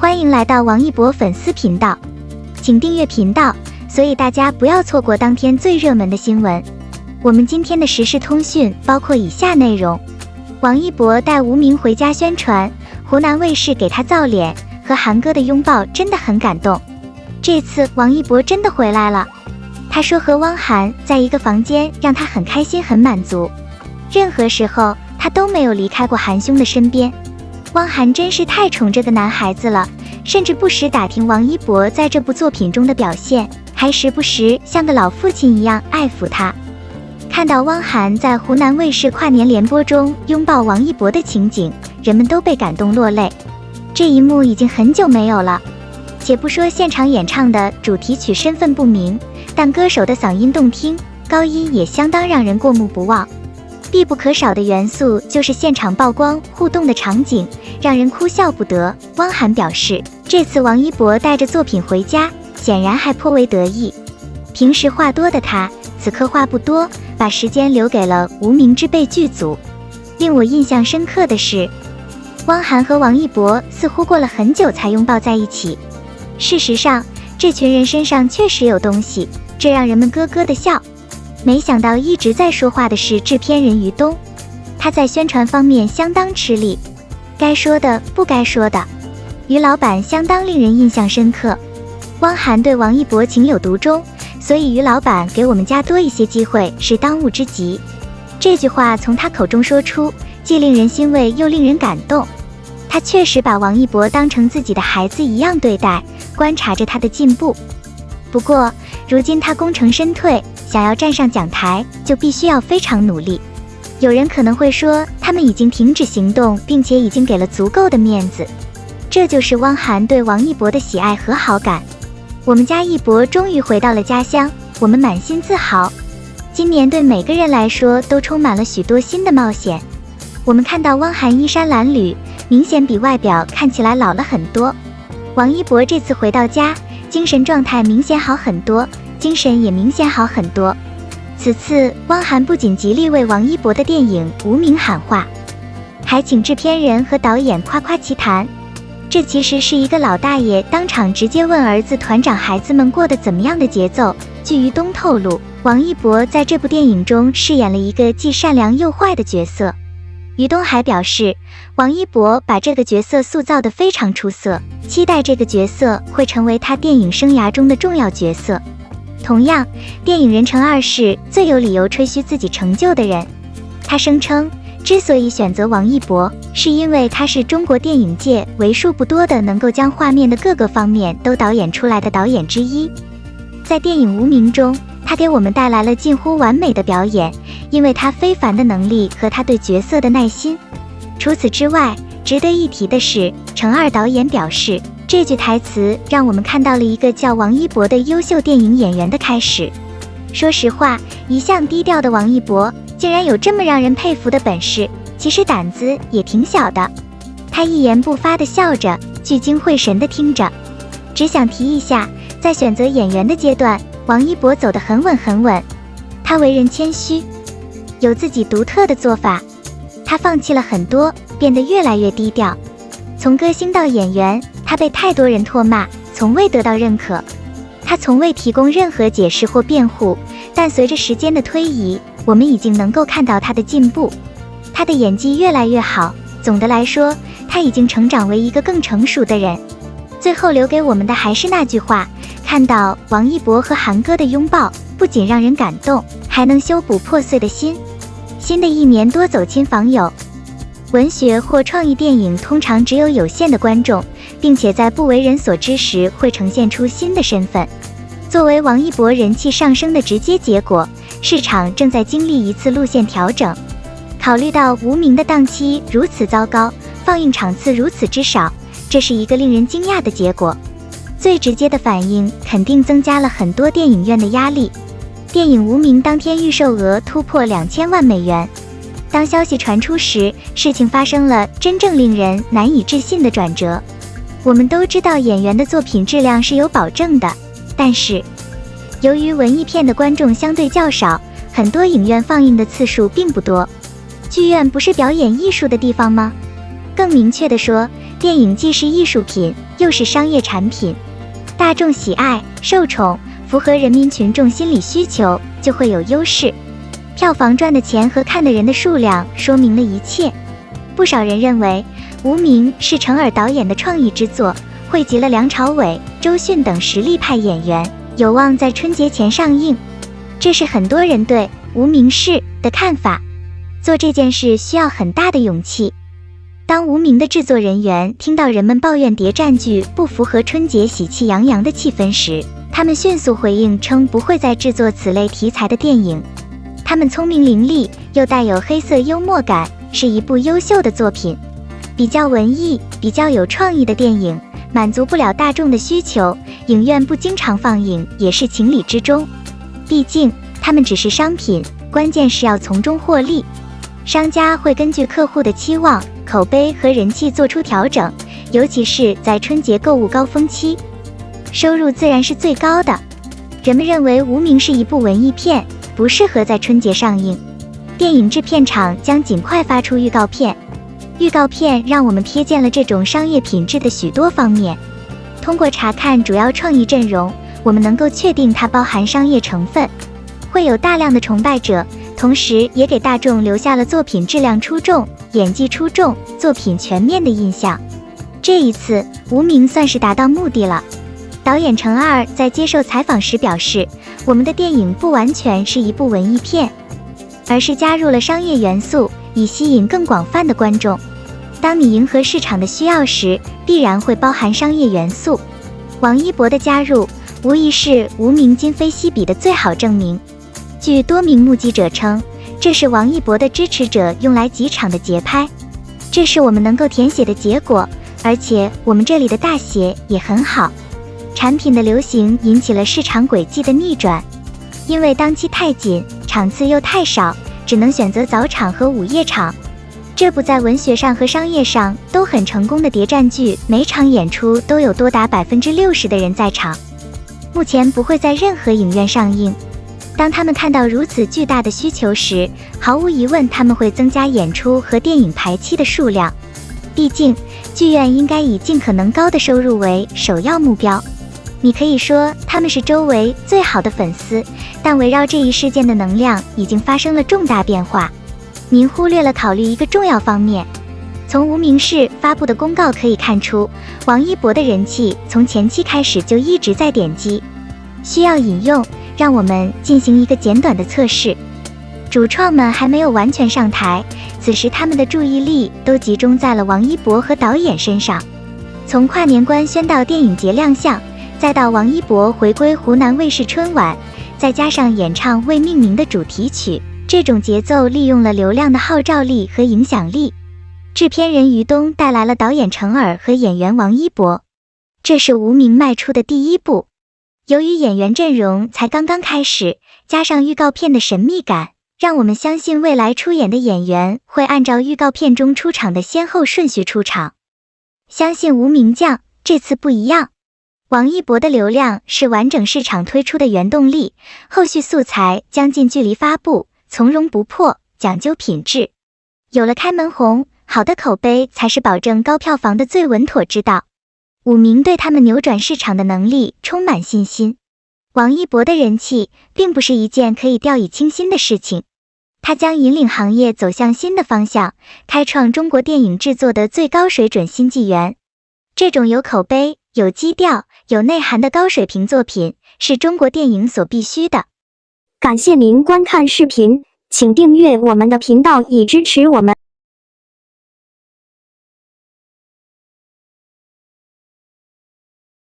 欢迎来到王一博粉丝频道，请订阅频道，所以大家不要错过当天最热门的新闻。我们今天的时事通讯包括以下内容：王一博带无名回家宣传，湖南卫视给他造脸，和韩哥的拥抱真的很感动。这次王一博真的回来了，他说和汪涵在一个房间让他很开心很满足，任何时候他都没有离开过韩兄的身边。汪涵真是太宠这个男孩子了，甚至不时打听王一博在这部作品中的表现，还时不时像个老父亲一样爱抚他。看到汪涵在湖南卫视跨年联播中拥抱王一博的情景，人们都被感动落泪。这一幕已经很久没有了。且不说现场演唱的主题曲身份不明，但歌手的嗓音动听，高音也相当让人过目不忘。必不可少的元素就是现场曝光互动的场景，让人哭笑不得。汪涵表示，这次王一博带着作品回家，显然还颇为得意。平时话多的他，此刻话不多，把时间留给了无名之辈剧组。令我印象深刻的是，汪涵和王一博似乎过了很久才拥抱在一起。事实上，这群人身上确实有东西，这让人们咯咯的笑。没想到一直在说话的是制片人于东，他在宣传方面相当吃力，该说的不该说的。于老板相当令人印象深刻。汪涵对王一博情有独钟，所以于老板给我们家多一些机会是当务之急。这句话从他口中说出，既令人欣慰又令人感动。他确实把王一博当成自己的孩子一样对待，观察着他的进步。不过如今他功成身退，想要站上讲台，就必须要非常努力。有人可能会说，他们已经停止行动，并且已经给了足够的面子。这就是汪涵对王一博的喜爱和好感。我们家一博终于回到了家乡，我们满心自豪。今年对每个人来说都充满了许多新的冒险。我们看到汪涵衣衫褴褛，明显比外表看起来老了很多。王一博这次回到家，精神状态明显好很多，精神也明显好很多。此次汪涵不仅极力为王一博的电影《无名》喊话，还请制片人和导演夸夸其谈。这其实是一个老大爷当场直接问儿子团长孩子们过得怎么样的节奏。据于东透露，王一博在这部电影中饰演了一个既善良又坏的角色。于东还表示，王一博把这个角色塑造得非常出色，期待这个角色会成为他电影生涯中的重要角色。同样，电影人成二是最有理由吹嘘自己成就的人。他声称，之所以选择王一博，是因为他是中国电影界为数不多的能够将画面的各个方面都导演出来的导演之一。在电影《无名》中，他给我们带来了近乎完美的表演，因为他非凡的能力和他对角色的耐心。除此之外，值得一提的是，成二导演表示，这句台词让我们看到了一个叫王一博的优秀电影演员的开始。说实话，一向低调的王一博竟然有这么让人佩服的本事，其实胆子也挺小的。他一言不发地笑着，聚精会神地听着。只想提一下，在选择演员的阶段，王一博走得很稳很稳。他为人谦虚，有自己独特的做法。他放弃了很多，变得越来越低调。从歌星到演员，他被太多人唾骂，从未得到认可。他从未提供任何解释或辩护，但随着时间的推移，我们已经能够看到他的进步。他的演技越来越好，总的来说，他已经成长为一个更成熟的人。最后留给我们的还是那句话，看到王一博和韩哥的拥抱，不仅让人感动，还能修补破碎的心。新的一年多走亲访友。文学或创意电影通常只有有限的观众，并且在不为人所知时会呈现出新的身份。作为王一博人气上升的直接结果，市场正在经历一次路线调整。考虑到无名的档期如此糟糕，放映场次如此之少，这是一个令人惊讶的结果。最直接的反应肯定增加了很多电影院的压力。电影《无名》当天预售额突破2000万美元。当消息传出时，事情发生了真正令人难以置信的转折。我们都知道演员的作品质量是有保证的，但是由于文艺片的观众相对较少，很多影院放映的次数并不多。剧院不是表演艺术的地方吗？更明确地说，电影既是艺术品，又是商业产品。大众喜爱、受宠，符合人民群众心理需求，就会有优势。票房赚的钱和看的人的数量说明了一切。不少人认为，《无名》是成尔导演的创意之作，汇集了梁朝伟、周迅等实力派演员，有望在春节前上映。这是很多人对《无名氏》的看法。做这件事需要很大的勇气。当《无名》的制作人员听到人们抱怨谍战剧不符合春节喜气洋洋的气氛时，他们迅速回应称不会再制作此类题材的电影。他们聪明伶俐，又带有黑色幽默感，是一部优秀的作品。比较文艺、比较有创意的电影，满足不了大众的需求，影院不经常放映也是情理之中。毕竟，它们只是商品，关键是要从中获利。商家会根据客户的期望、口碑和人气做出调整，尤其是在春节购物高峰期，收入自然是最高的。人们认为《无名》是一部文艺片，不适合在春节上映。电影制片厂将尽快发出预告片。预告片让我们瞥见了这种商业品质的许多方面。通过查看主要创意阵容，我们能够确定它包含商业成分，会有大量的崇拜者，同时也给大众留下了作品质量出众、演技出众、作品全面的印象。这一次，《无名》算是达到目的了。导演程二在接受采访时表示，我们的电影不完全是一部文艺片，而是加入了商业元素，以吸引更广泛的观众。当你迎合市场的需要时，必然会包含商业元素。王一博的加入，无疑是《无名》今非昔比的最好证明。据多名目击者称，这是王一博的支持者用来挤场的节拍。这是我们能够填写的结果，而且我们这里的大写也很好。产品的流行引起了市场轨迹的逆转，因为档期太紧，场次又太少，只能选择早场和午夜场。这部在文学上和商业上都很成功的谍战剧，每场演出都有多达60%的人在场。目前不会在任何影院上映。当他们看到如此巨大的需求时，毫无疑问他们会增加演出和电影排期的数量。毕竟，剧院应该以尽可能高的收入为首要目标。你可以说他们是周围最好的粉丝，但围绕这一事件的能量已经发生了重大变化。您忽略了考虑一个重要方面。从无名氏发布的公告可以看出，王一博的人气从前期开始就一直在点击。需要引用，让我们进行一个简短的测试。主创们还没有完全上台，此时他们的注意力都集中在了王一博和导演身上。从跨年官宣到电影节亮相，再到王一博回归湖南卫视春晚，再加上演唱未命名的主题曲，这种节奏利用了流量的号召力和影响力。制片人于东带来了导演程耳和演员王一博，这是无名迈出的第一步。由于演员阵容才刚刚开始，加上预告片的神秘感，让我们相信未来出演的演员会按照预告片中出场的先后顺序出场。相信无名将这次不一样。王一博的流量是完整市场推出的原动力，后续素材将近距离发布，从容不迫，讲究品质。有了开门红，好的口碑才是保证高票房的最稳妥之道。五名对他们扭转市场的能力充满信心。王一博的人气并不是一件可以掉以轻心的事情，他将引领行业走向新的方向，开创中国电影制作的最高水准新纪元。这种有口碑、有基调、有内涵的高水平作品，是中国电影所必须的。感谢您观看视频，请订阅我们的频道以支持我们。